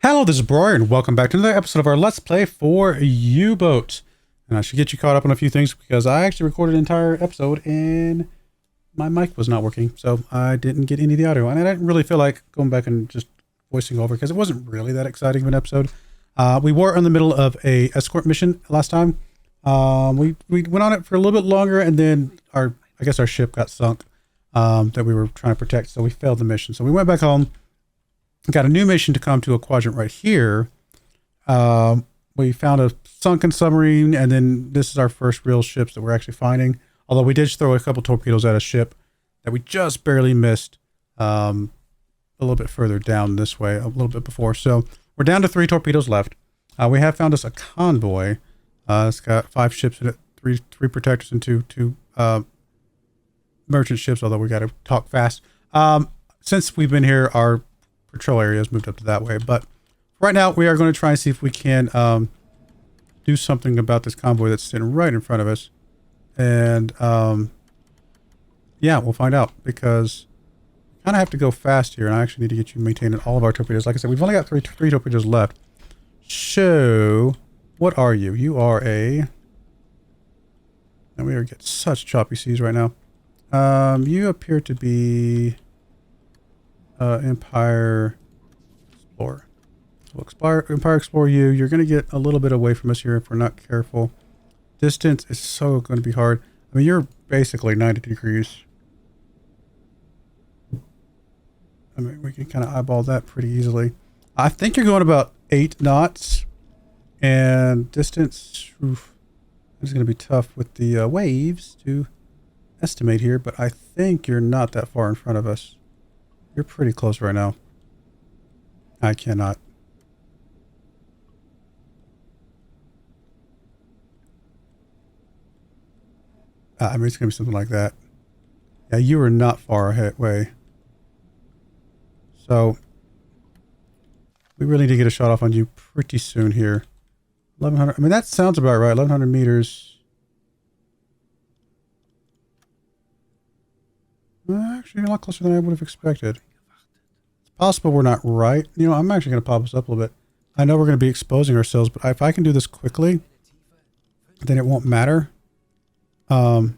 Hello, this is Broyar, and welcome back to another episode of our Let's Play for U-Boat. And I should get you caught up on a few things because I actually recorded an entire episode and my mic was not working, so I didn't get any of the audio. And I didn't really feel like going back and just voicing over because it wasn't really that exciting of an episode. We were in the middle of a escort mission last time. We went on it for a little bit longer, and then I guess our ship got sunk that we were trying to protect, so we failed the mission. So we went back home. Got a new mission to come to a quadrant right here. We found a sunken submarine, and then this is our first real ships that we're actually finding. Although we did throw a couple torpedoes at a ship that we just barely missed a little bit further down this way, a little bit before. So we're down to 3 torpedoes left. We have found us a convoy. It's got 5 ships in it, three protectors and two merchant ships, although we got to talk fast. Since we've been here, our patrol area has moved up to that way, but right now we are going to try and see if we can do something about this convoy that's sitting right in front of us. And yeah, we'll find out, because we kind of have to go fast here, and I actually need to get you maintaining all of our torpedoes. Like I said, we've only got three torpedoes left. So what are you? You are a, and we are getting such choppy seas right now. You appear to be Empire Explorer. So Empire Explorer, you're going to get a little bit away from us here if we're not careful. Distance is so going to be hard. I mean, you're basically 90 degrees. I mean, we can kind of eyeball that pretty easily. I think you're going about 8 knots. And distance, oof, it's going to be tough with the waves to estimate here, but I think you're not that far in front of us. You're pretty close right now. I cannot. I mean, it's going to be something like that. Yeah, you are not far away. So, we really need to get a shot off on you pretty soon here. 1,100. I mean, that sounds about right. 1,100 meters. Actually, a lot closer than I would have expected. It's possible we're not right. You know, I'm actually going to pop us up a little bit. I know we're going to be exposing ourselves, but if I can do this quickly, then it won't matter. I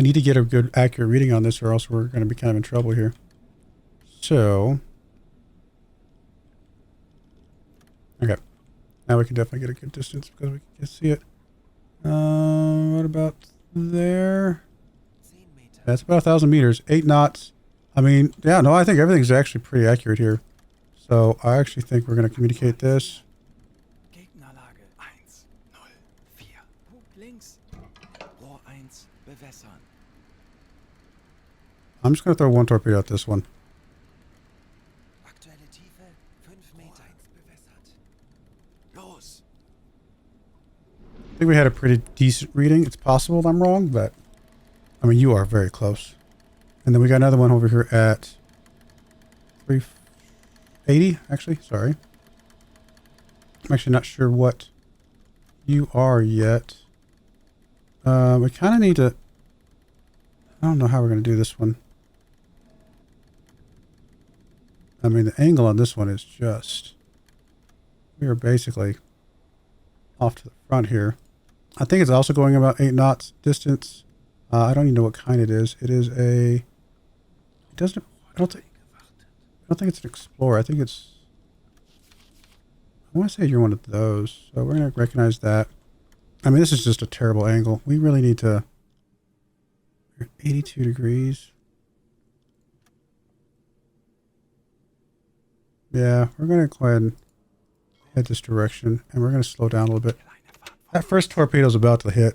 need to get a good, accurate reading on this, or else we're going to be kind of in trouble here. So, okay. Now we can definitely get a good distance because we can see it. What about there? That's about 1,000 meters, 8 knots. I mean, yeah, no, I think everything's actually pretty accurate here. So I actually think we're going to communicate this. I'm just going to throw 1 torpedo at this one. I think we had a pretty decent reading. It's possible I'm wrong, but I mean, you are very close. And then we got another one over here at 380, actually. Sorry. I'm actually not sure what you are yet. We kind of need to, I don't know how we're going to do this one. I mean, the angle on this one is just, we are basically off to the front here. I think it's also going about 8 knots distance. I don't even know what kind it is. It is a, it doesn't, I don't think it's an Explorer. I think it's, I want to say you're one of those. So we're going to recognize that. I mean, this is just a terrible angle. We really need to, 82 degrees. Yeah, we're going to go ahead and head this direction, and we're going to slow down a little bit. That first torpedo is about to hit,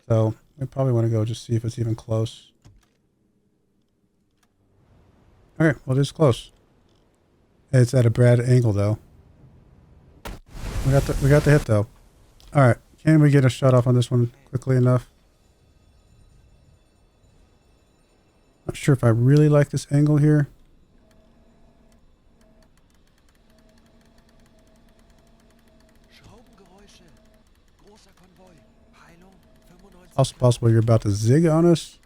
so we probably want to go just see if it's even close. Okay, well, it is close. It's at a bad angle, though. We got the hit, though. All right, can we get a shot off on this one quickly enough? Not sure if I really like this angle here. Also possible you're about to zig on us.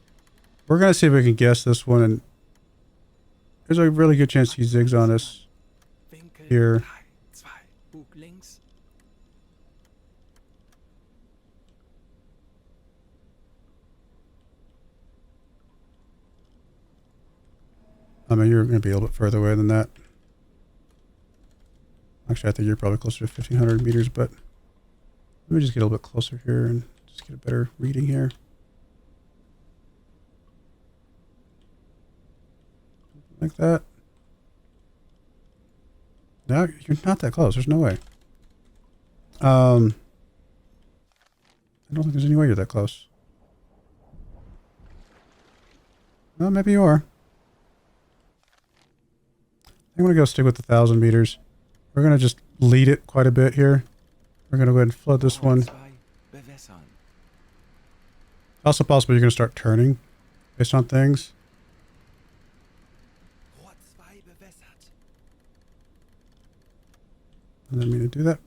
We're going to see if we can guess this one, and there's a really good chance he zigs on us. here. I mean, you're going to be a little bit further away than that. Actually, I think you're probably closer to 1,500 meters, but let me just get a little bit closer here and just get a better reading here. Like that. No, you're not that close. There's no way. I don't think there's any way you're that close. Well, maybe you are. I'm going to go stick with 1,000 meters. We're going to just lead it quite a bit here. We're going to go ahead and flood this one. Also possible you're going to start turning based on things. I didn't mean to do that.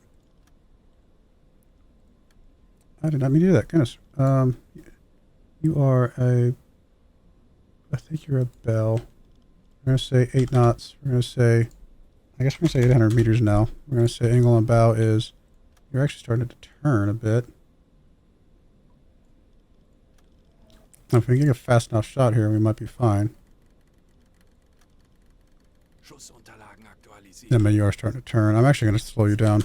I did not mean to do that. Goodness. You are a... I think you're a bell. We're going to say 8 knots. We're going to say... I guess we're going to say 800 meters now. We're going to say angle on bow is... You're actually starting to turn a bit. Now, if we can get a fast enough shot here, we might be fine. Yeah, man, you are starting to turn. I'm actually going to slow you down.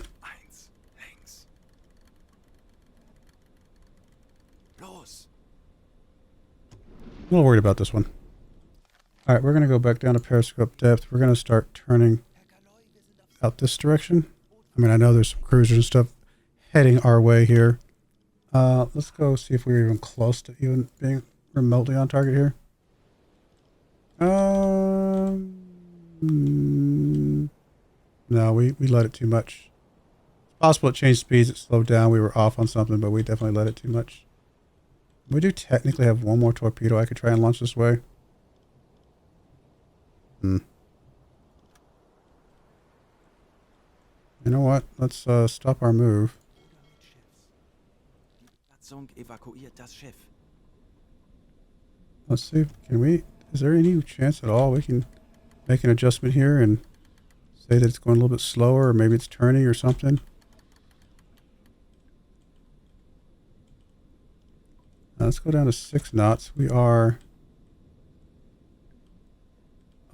A little worried about this one. Alright, we're going to go back down to periscope depth. We're going to start turning out this direction. I mean, I know there's some cruisers and stuff heading our way here. Let's go see if we're even close to even being remotely on target here. No, we let it too much. It's possible it changed speeds, it slowed down, we were off on something, but we definitely let it too much. We do technically have one more torpedo I could try and launch this way. You know what? Let's stop our move. Let's see. Can we... Is there any chance at all we can make an adjustment here and say that it's going a little bit slower, or maybe it's turning or something? Now let's go down to 6 knots. We are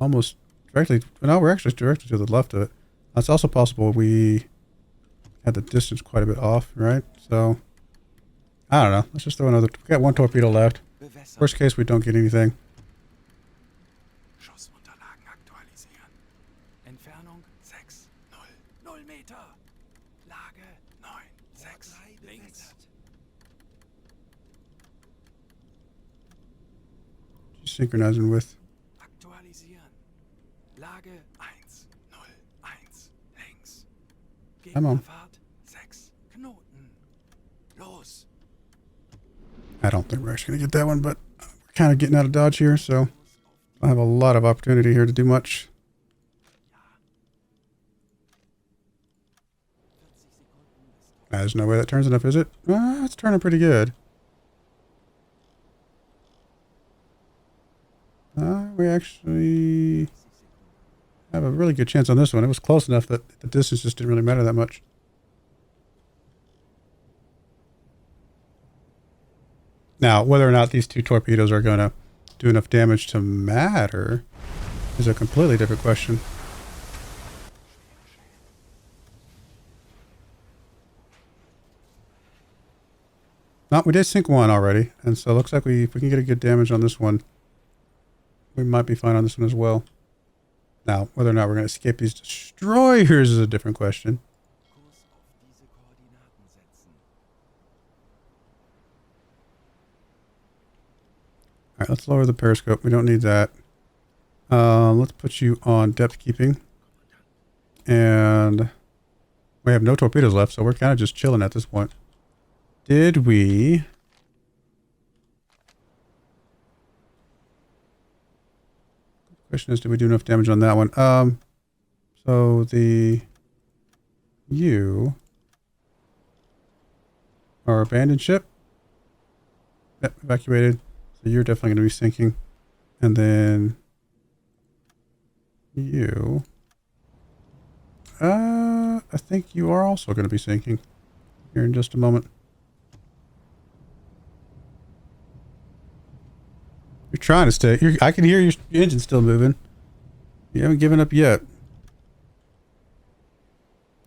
almost directly... No, we're actually directly to the left of it. It's also possible we had the distance quite a bit off, right? So, I don't know. Let's just throw another... We got one torpedo left. Worst case, we don't get anything. Synchronizing with. Come on. I don't think we're actually going to get that one, but we're kind of getting out of dodge here, so I have a lot of opportunity here to do much. There's no way that turns enough, is it? It's turning pretty good. We actually have a really good chance on this one. It was close enough that the distance just didn't really matter that much. Now, whether or not these two torpedoes are going to do enough damage to matter is a completely different question. No, we did sink one already, and so it looks like if we can get a good damage on this one, we might be fine on this one as well. Now, whether or not we're going to escape these destroyers is a different question. Alright, let's lower the periscope. We don't need that. Let's put you on depth keeping. And we have no torpedoes left, so we're kind of just chilling at this point. Did we... Question is, did we do enough damage on that one? So the you are abandoned ship. Yep, evacuated. So you're definitely going to be sinking. And then you I think you are also going to be sinking here in just a moment. You're trying to stay. I can hear your engine still moving. You haven't given up yet.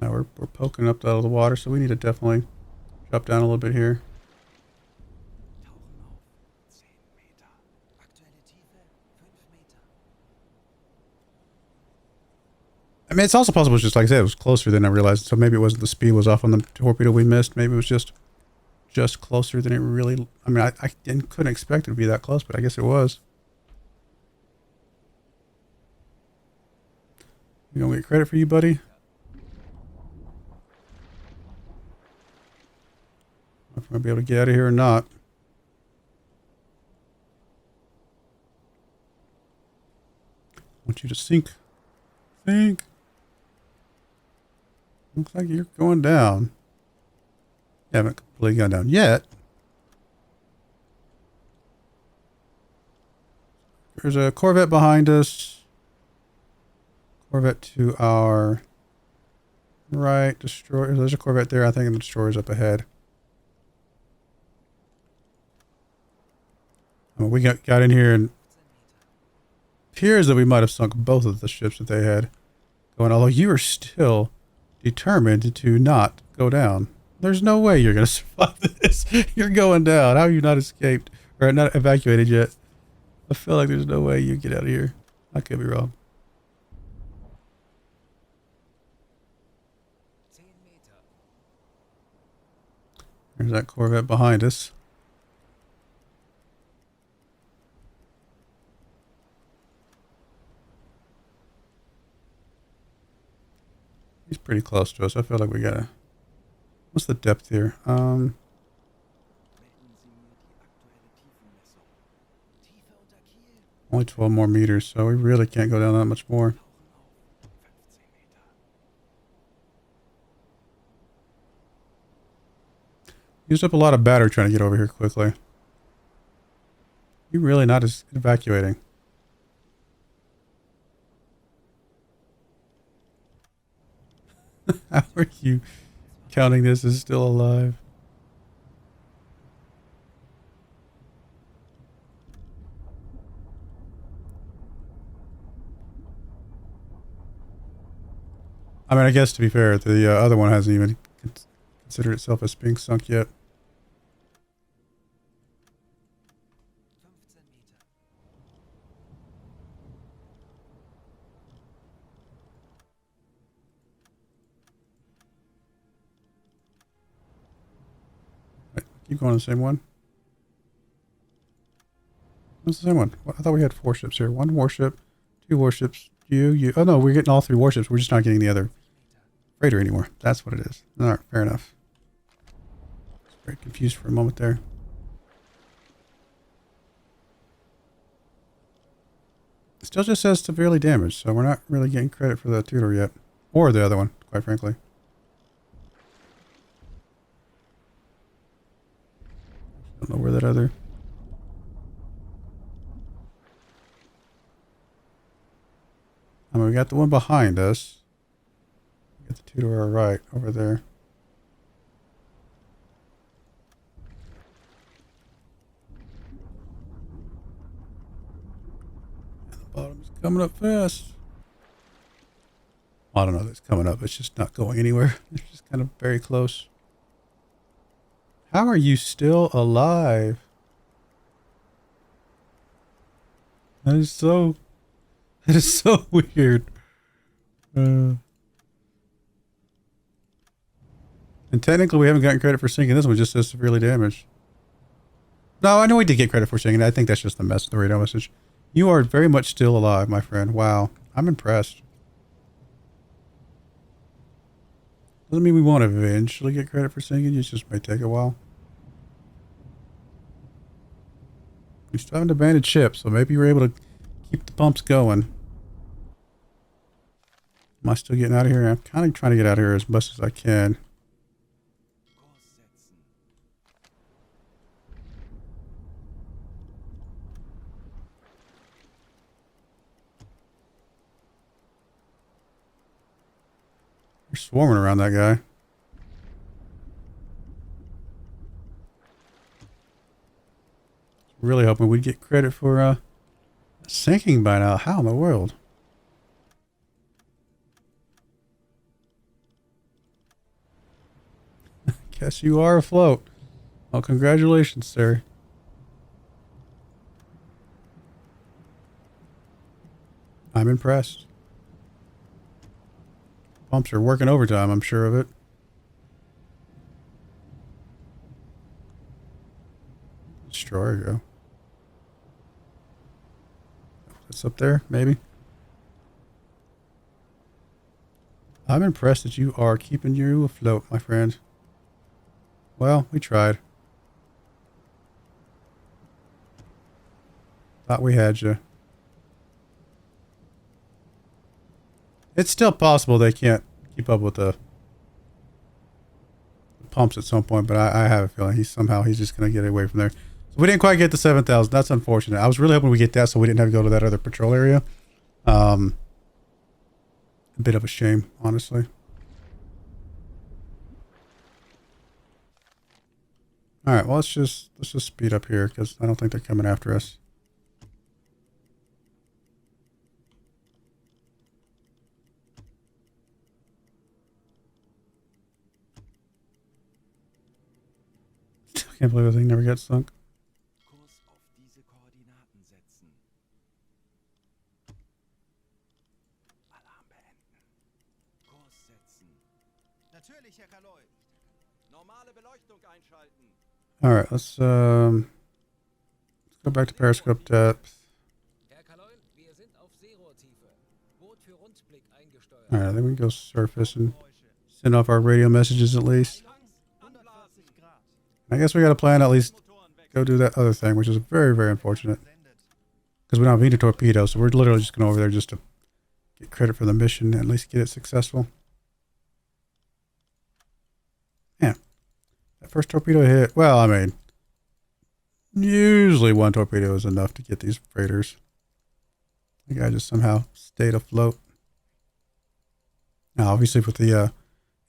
Now we're poking up out of the water, so we need to definitely drop down a little bit here. I mean, it's also possible, just like I said, it was closer than I realized. So maybe it wasn't the speed was off on the torpedo we missed. Maybe it was just closer than it really. I mean, I couldn't expect it to be that close, but I guess it was. You don't get credit for you, buddy. If I'm gonna be able to get out of here or not. I want you to sink. Sink. Looks like you're going down. You haven't completely gone down yet. There's a Corvette behind us. Corvette to our right. Destroyer. There's a Corvette there. I think the destroyer's up ahead. We got in here and appears that we might have sunk both of the ships that they had going, although you are still determined to not go down. There's no way you're going to survive this. You're going down. How have you not escaped or not evacuated yet? I feel like there's no way you get out of here. I could be wrong. There's that Corvette behind us. He's pretty close to us. I feel like we gotta... What's the depth here? Only 12 more meters, so we really can't go down that much more. Used up a lot of battery trying to get over here quickly. You're really not evacuating. How are you counting this as still alive? I mean, I guess to be fair, the other one hasn't even considered itself as being sunk yet. Keep going on the same one. What's the same one? I thought we had 4 ships here. 1 warship, 2 warships, you. Oh no, we're getting all 3 warships. We're just not getting the other freighter anymore. That's what it is. Alright, fair enough. I was very confused for a moment there. It still just says severely damaged, so we're not really getting credit for the Tudor yet. Or the other one, quite frankly. Don't know where that other... I mean, we got the one behind us. We got the two to our right over there. And the bottom's coming up fast. Well, I don't know that it's coming up. It's just not going anywhere. It's just kind of very close. How are you still alive? That is so weird. And technically we haven't gotten credit for sinking. This one just says severely damaged. No, I know we did get credit for sinking. I think that's just the radio message. You are very much still alive, my friend. Wow. I'm impressed. Doesn't mean we won't eventually get credit for sinking. It just may take a while. We still have an abandoned ship, so maybe you're able to keep the pumps going. Am I still getting out of here? I'm kind of trying to get out of here as much as I can. swarming around that guy. Really hoping we'd get credit for sinking by now. How in the world? Guess you are afloat. Well, congratulations, sir. I'm impressed. Pumps are working overtime, I'm sure of it. Destroyer go. That's up there, maybe. I'm impressed that you are keeping you afloat, my friend. Well, we tried. Thought we had you. It's still possible they can't keep up with the pumps at some point, but I have a feeling he's just going to get away from there. So we didn't quite get the 7,000. That's unfortunate. I was really hoping we get that so we didn't have to go to that other patrol area. A bit of a shame, honestly. All right, well, let's just speed up here because I don't think they're coming after us. I can't believe the thing never got sunk. All right, let's go back to periscope depth. All right, then we can go surface and send off our radio messages at least. I guess we got to plan at least go do that other thing, which is very, very unfortunate. Because we don't have any torpedoes, so we're literally just going over there just to get credit for the mission and at least get it successful. Yeah. That first torpedo hit, well, I mean, usually one torpedo is enough to get these freighters. The guy just somehow stayed afloat. Now, obviously, with the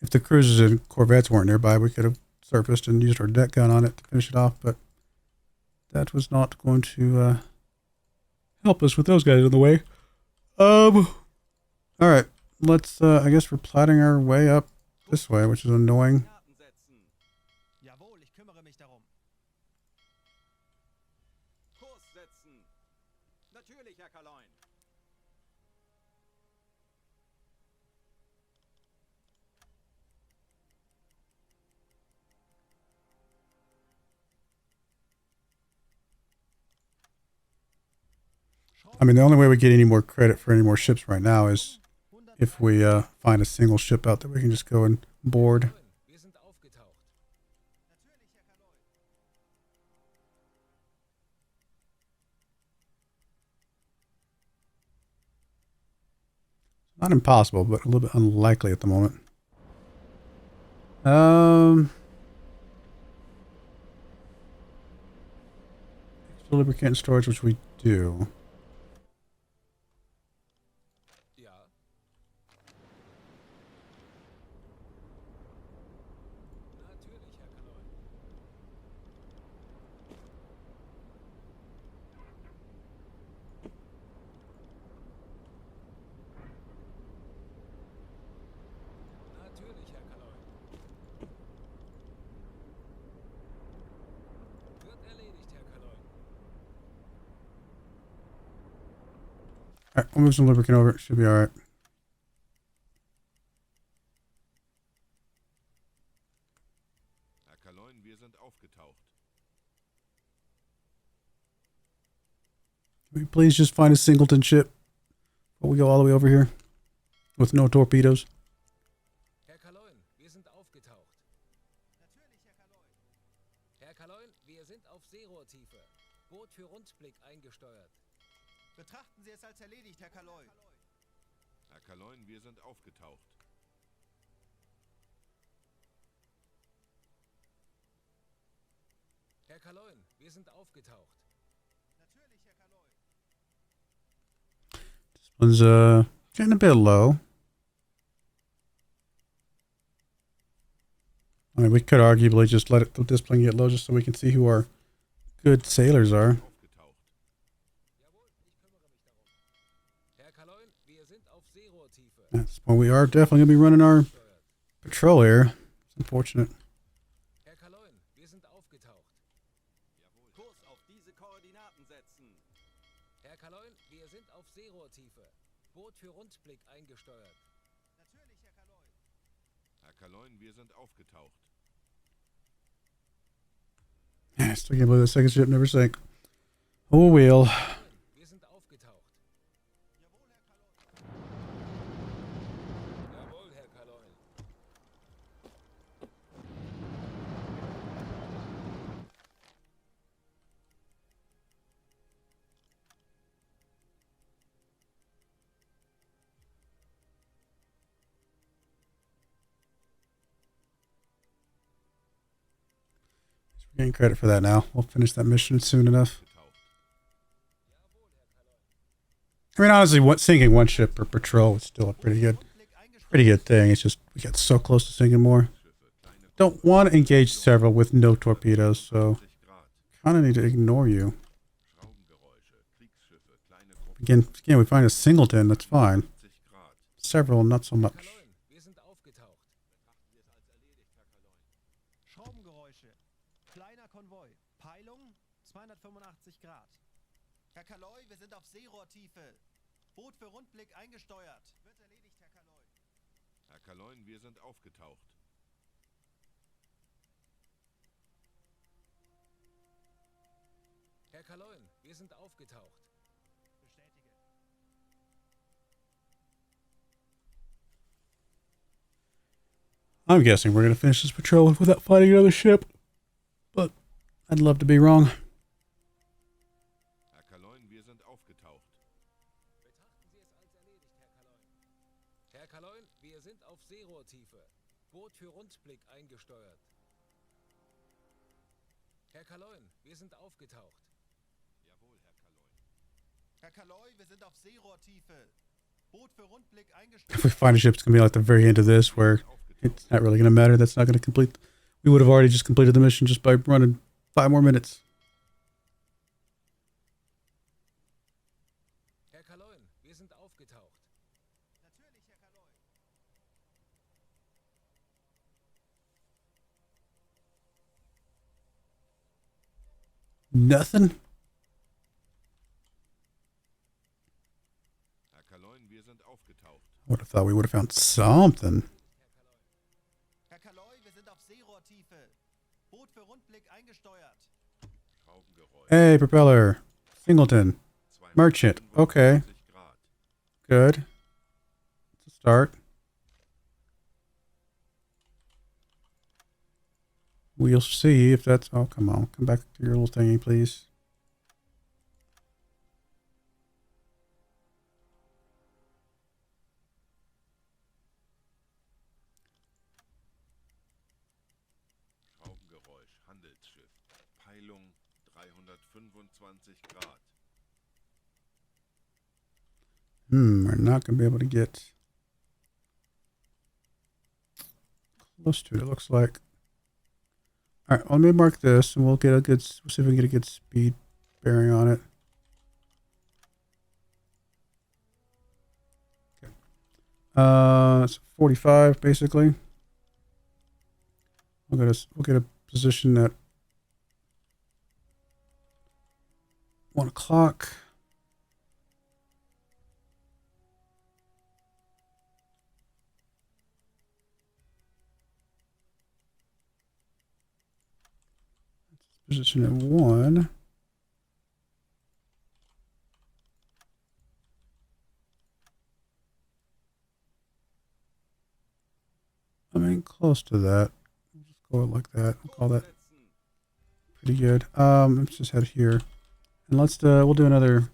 if the cruisers and corvettes weren't nearby, we could have surfaced and used our deck gun on it to finish it off, but that was not going to help us with those guys in the way. All right, let's I guess we're plotting our way up this way, which is annoying. I mean, the only way we get any more credit for any more ships right now is if we find a single ship out that we can just go and board. Not impossible, but a little bit unlikely at the moment. Extra lubricant storage, which we do. Alright, we'll move some lubricant over. It should be alright. Can we please just find a singleton ship before we go all the way over here with no torpedoes? Herr Kaloin, wir sind aufgetaucht. Natürlich, Herr Kaloin. Herr Kaloin, wir sind auf Seerohrtiefe. Boot für Rundblick eingesteuert. Betrachten Sie es als erledigt, Herr Kaloin. Herr Kaloin, wir sind aufgetaucht. Herr Kaloin, wir sind aufgetaucht. Natürlich, Herr Kaloin. This one's getting a bit low. I mean, we could arguably just let the display get low just so we can see who our good sailors are. Aufgetaucht. Jawohl, ich kümmere mich darum. Herr Kaloin, wir sind auf Seerohrtiefe. At this point, we are definitely going to be running our patrol here. It's unfortunate. Herr Kaloin, wir sind aufgetaucht. Jawohl. Kurs auf diese Koordinaten setzen. Herr Kaloin, wir sind auf Seerohrtiefe. Boot für Rundblick eingesteuert. Natürlich, Herr Kaloin. Herr Kaloin, wir sind aufgetaucht. I still can't believe the second ship never sank. Oh, well. Wir sind aufgetaucht. Jawohl, Herr Kaloin. Jawohl, Herr Kaloin. We're getting credit for that now. We'll finish that mission soon enough. I mean, honestly, sinking one ship per patrol is still a pretty good thing. It's just we get so close to sinking more. Don't want to engage several with no torpedoes, so kind of need to ignore you. Schraubengeräusche, Kriegsschiffe, kleine Gruppen. Again, we find a singleton. That's fine. 50 Grad. Several, not so much. Kaloin, wir sind aufgetaucht. Betrachten wir es als erledigt, Herr Kaloin. Schraubengeräusche. Kleiner Konvoi. Peilung 285 Grad. Herr Kaloy, wir sind auf Seerohrtiefe. Boot für Rundblick eingesteuert. Wird erledigt, Herr Kaloy. Herr Kaloin, wir sind aufgetaucht. Herr Kaloin, wir sind aufgetaucht. Bestätige. I'm guessing we're going to finish this patrol without fighting another ship. But I'd love to be wrong. Herr Kaloin, wir sind aufgetaucht. Betrachten Sie es als erledigt, Herr Kaloin. Herr Kaloin, wir sind auf Seerohrtiefe. Boot für Rundblick eingesteuert. Herr Kaloin, wir sind aufgetaucht. Jawohl, Herr Kaloin. Herr Kaloy, wir sind auf Seerohrtiefe. Boot für Rundblick If eingesteuert. we find a ship, it's going to be like the very end of this where it's not really going to matter. That's not going to complete. We would have already just completed the mission just by running 5 more minutes. Herr Kaloin, wir sind aufgetaucht. Natürlich, Herr Kaloy. Nothing? Herr Kaloin, wir sind aufgetaucht. I would have thought we would have found something. Herr Kaloy, wir sind auf Seerohrtiefe. Boot für Rundblick eingesteuert. Schraubengeräusche. Hey, propeller. Singleton. 255 Merchant. Okay. Grad. Good. It's a start. We'll see if that's... Oh, come on. Come back to your little thingy, please. Schraubengeräusch, Handelsschiff. Peilung 325 Grad. We're not going to be able to get close to it, it looks like. All right, let me mark this, and we'll get a good... We'll see if we can get a good speed bearing on it. Okay. It's 45, basically. We'll get a position at 1 o'clock. Position at 1. I mean, close to that. We'll just go like that. We'll call that pretty good. Let's just head here, and we'll do another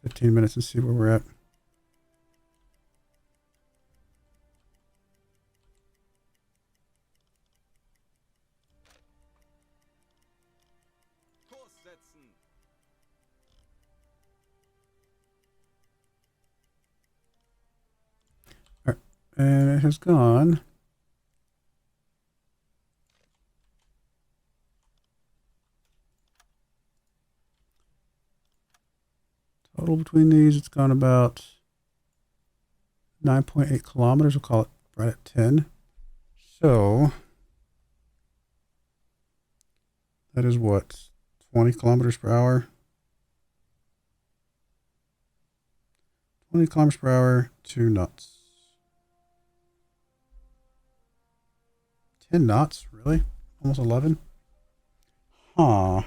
15 minutes and see where we're at. Kurs setzen. And it has gone Total between these, it's gone about 9.8 kilometers. We'll call it right at 10. So that is what, 20 kilometers per hour? 20 kilometers per hour, 2 knots. 10 knots, really? Almost 11? Huh.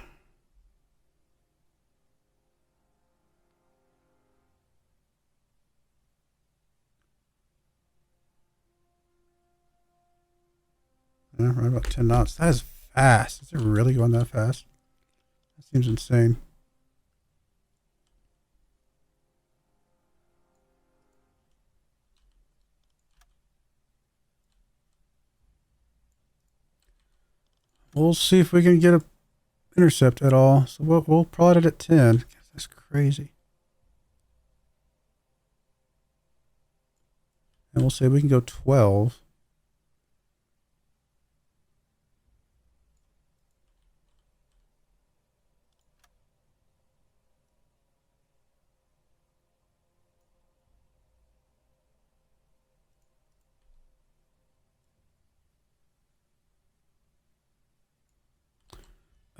Yeah, right about 10 knots. That is fast. Is it really going that fast? That seems insane. We'll see if we can get a intercept at all. So we'll plot it at 10. That's crazy. And we'll say we can go 12.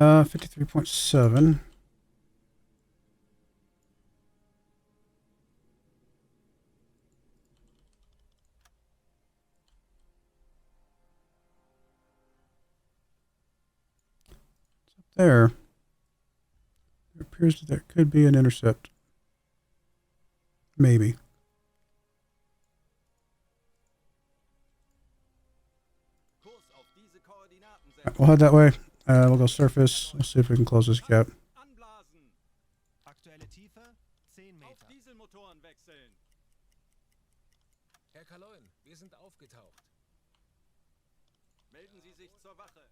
Uh, 53.7. There. It appears that there could be an intercept. Maybe. Right, we'll head that way. We'll go surface. We'll see if we can close this gap. Aktuelle Tiefe 10 Meter. Dieselmotoren wechseln. Herr Kaloin, wir sind aufgetaucht. Melden Sie sich zur Wache.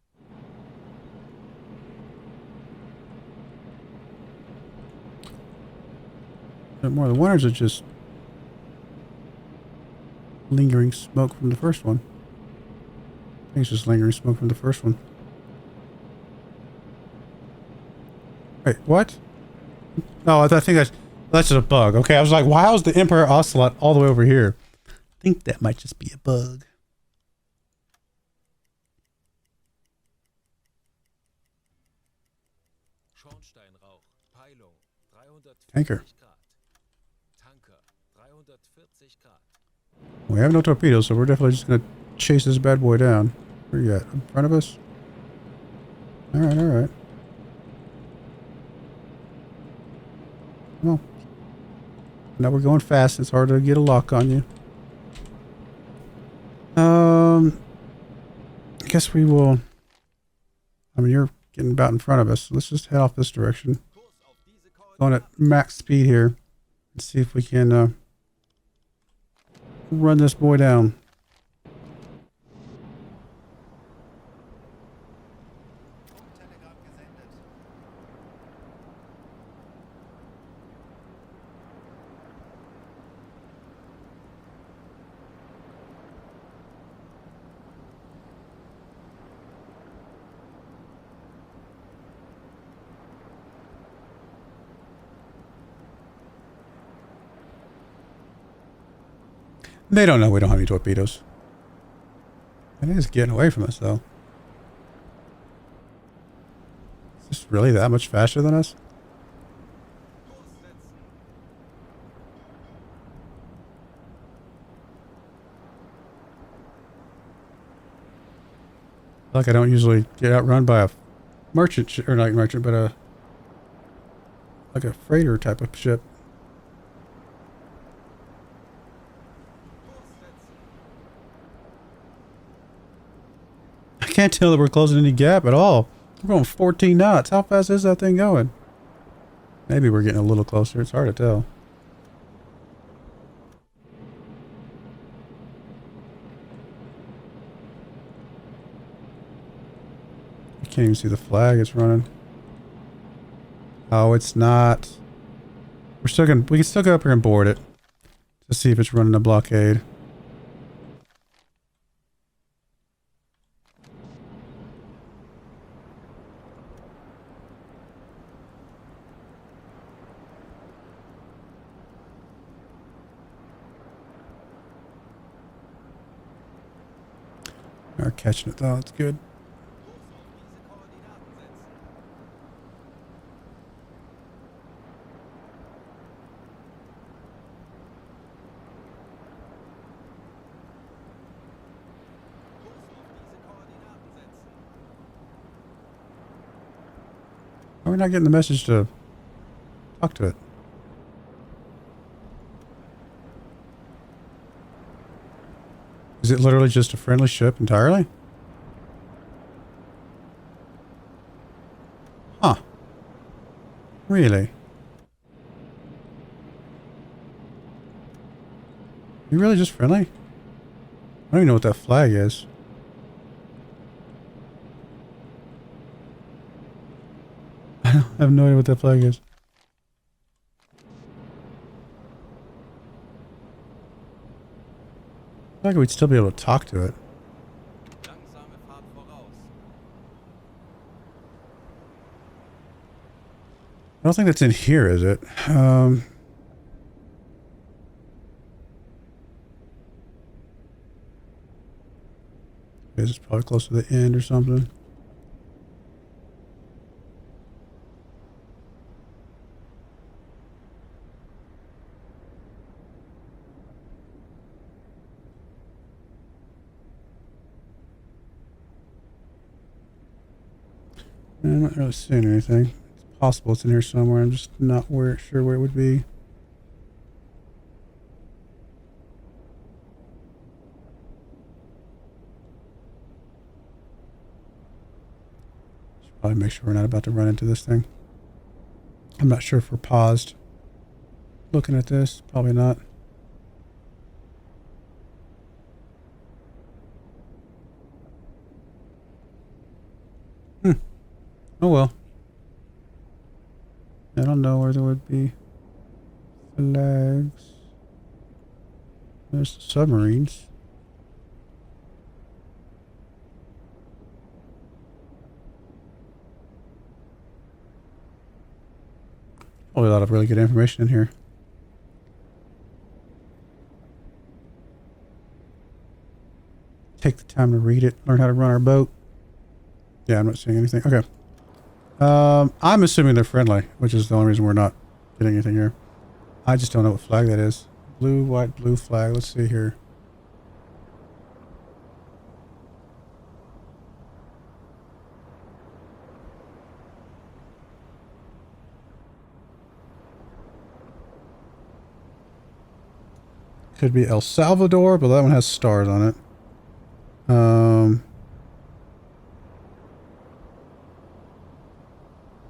Is it more of the one, or is it just lingering smoke from the first one? I think it's just lingering smoke from the first one. Wait, what? No, I think that's just a bug. Okay, I was like, why is the Emperor Ocelot all the way over here? I think that might just be a bug. Schornsteinrauch, Peilung 340 Tanker. Grad. Tanker 340 Grad. We have no torpedoes, so we're definitely just gonna chase this bad boy down. Where you at? In front of us? Alright, alright. Come on. Now we're going fast. It's hard to get a lock on you. I guess we will. I mean, you're getting about in front of us. So let's just head off this direction. Going at max speed here. And see if we can run this boy down. Telegramm gesendet. They don't know we don't have any torpedoes. It is getting away from us, though. Is this really that much faster than us? Like I don't usually get outrun by a merchant or not merchant, but like a freighter type of ship. I can't tell that we're closing any gap at all. We're going 14 knots. How fast is that thing going? Maybe we're getting a little closer. It's hard to tell. I can't even see the flag it's running. Oh, it's not. We can still go up here and board it to see if it's running a blockade. Are catching it though. That's good. Why are we not getting the message to talk to it? Is it literally just a friendly ship entirely? Huh. Really? You really just friendly? I don't even know what that flag is. I have no idea what that flag is. I feel like we'd still be able to talk to it. Langsame Fahrt voraus. I don't think that's in here, is it? This is probably close to the end or something. I'm not really seeing anything. It's possible it's in here somewhere. I'm just not sure where it would be. Should probably make sure we're not about to run into this thing. I'm not sure if we're paused. Looking at this, probably not. Oh well. I don't know where there would be flags. There's the submarines. Probably a lot of really good information in here. Take the time to read it, learn how to run our boat. Yeah, I'm not seeing anything. Okay. I'm assuming they're friendly, which is the only reason we're not getting anything here. I just don't know what flag that is. Blue, white, blue flag. Let's see here. Could be El Salvador, but that one has stars on it.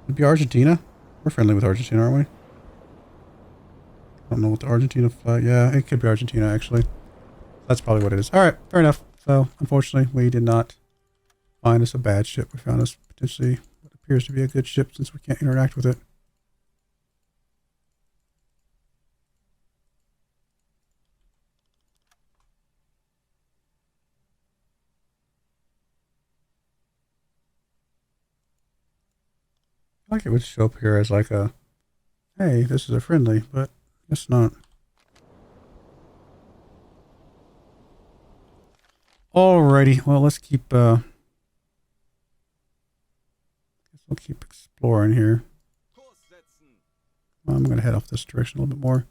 Could be Argentina. We're friendly with Argentina, aren't we? I don't know what the Argentina flag. Yeah, it could be Argentina, actually. That's probably what it is. All right, fair enough. So, unfortunately, we did not find us a bad ship. We found us potentially what appears to be a good ship since we can't interact with it. Like it would show up here as like a, hey, this is a friendly, but it's not. Alrighty, well, let's keep, guess we'll keep exploring here. I'm going to head off this direction a little bit more.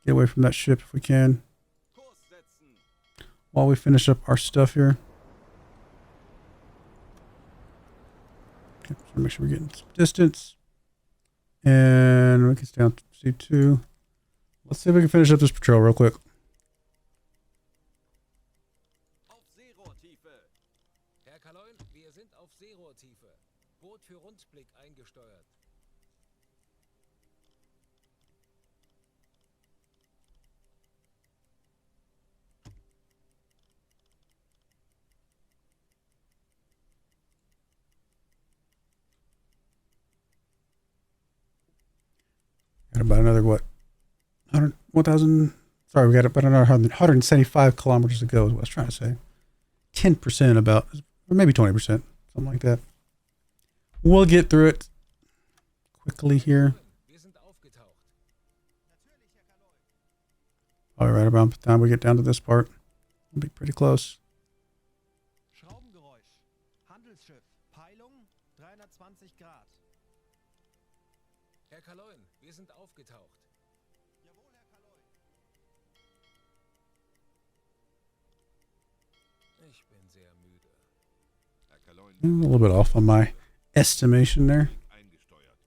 Get away from that ship if we can. While we finish up our stuff here. Okay, just make sure we're getting some distance. And we can stay on C2. Let's see if we can finish up this patrol real quick. Auf Seerohrtiefe. Herr Kaloin, wir sind auf Seerohrtiefe. Boot für Rundblick eingesteuert. Got about another, what? 1,000. Sorry, we got about another 175 kilometers to go is what I was trying to say. 10% about, or maybe 20%, something like that. We'll get through it quickly here. Wir sind aufgetaucht. Probably right about the time we get down to this part. We'll be pretty close. Schrauben Handelsschiff. Peilung 320 Grad. Herr Kaloin, wir sind aufgetaucht. Jawohl, Herr Kaloy. Ich bin sehr müde. Herr Kaloin, A little bit off on my estimation there. eingesteuert.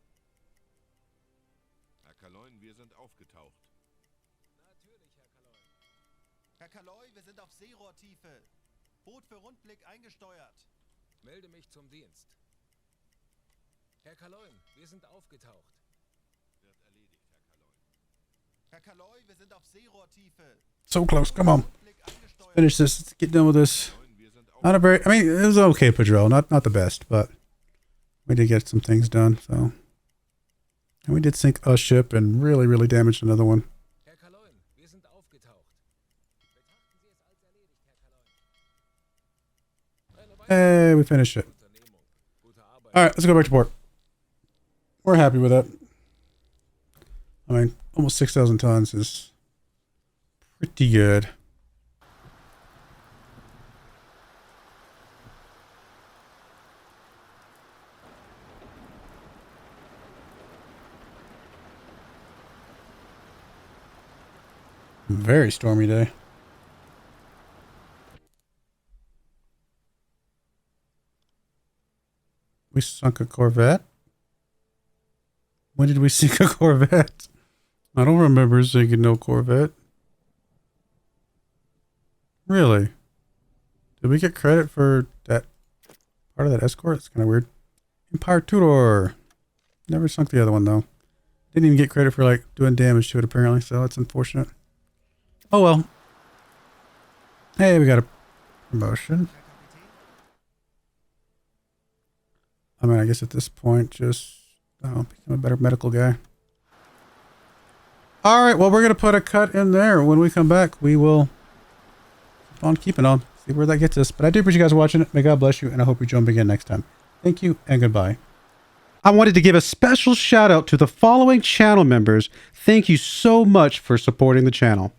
Herr Kaloin, wir sind aufgetaucht. Natürlich, Herr Kaloin. Herr Kaloy, wir sind auf Seerohrtiefe. Boot für Rundblick eingesteuert. Melde mich zum Dienst. Herr Kaloin, wir sind aufgetaucht. Wird erledigt, Herr Herr Kaloin. Kaloy, wir sind auf Seerohrtiefe. So close. Come on. Rundblick eingesteuert. Finish this. Let's get done with this. Kaloin, wir sind Not a very, I mean, it was an okay patrol. Not the best, but we did get some things done, so. And we did sink a ship and really, really damaged another one. Herr Kaloin, wir sind aufgetaucht. Betrachten Sie es als erledigt, Herr Kaloin. Hey, we finished it. Unternehmung. Gute Arbeit. All right, let's go back to port. We're happy with that. I mean, almost 6,000 tons is pretty good. Very stormy day. We sunk a Corvette? When did we sink a Corvette? I don't remember sinking no Corvette. Really? Did we get credit for that part of that escort? It's kind of weird. Empire Tudor. Never sunk the other one though. Didn't even get credit for like doing damage to it apparently, so it's unfortunate. Oh well. Hey, we got a promotion. I mean, I guess at this point, just become a better medical guy. All right, well, we're going to put a cut in there. When we come back, we will keep on keeping on. See where that gets us. But I do appreciate you guys watching. May God bless you, and I hope you join me again next time. Thank you, and goodbye. I wanted to give a special shout out to the following channel members. Thank you so much for supporting the channel.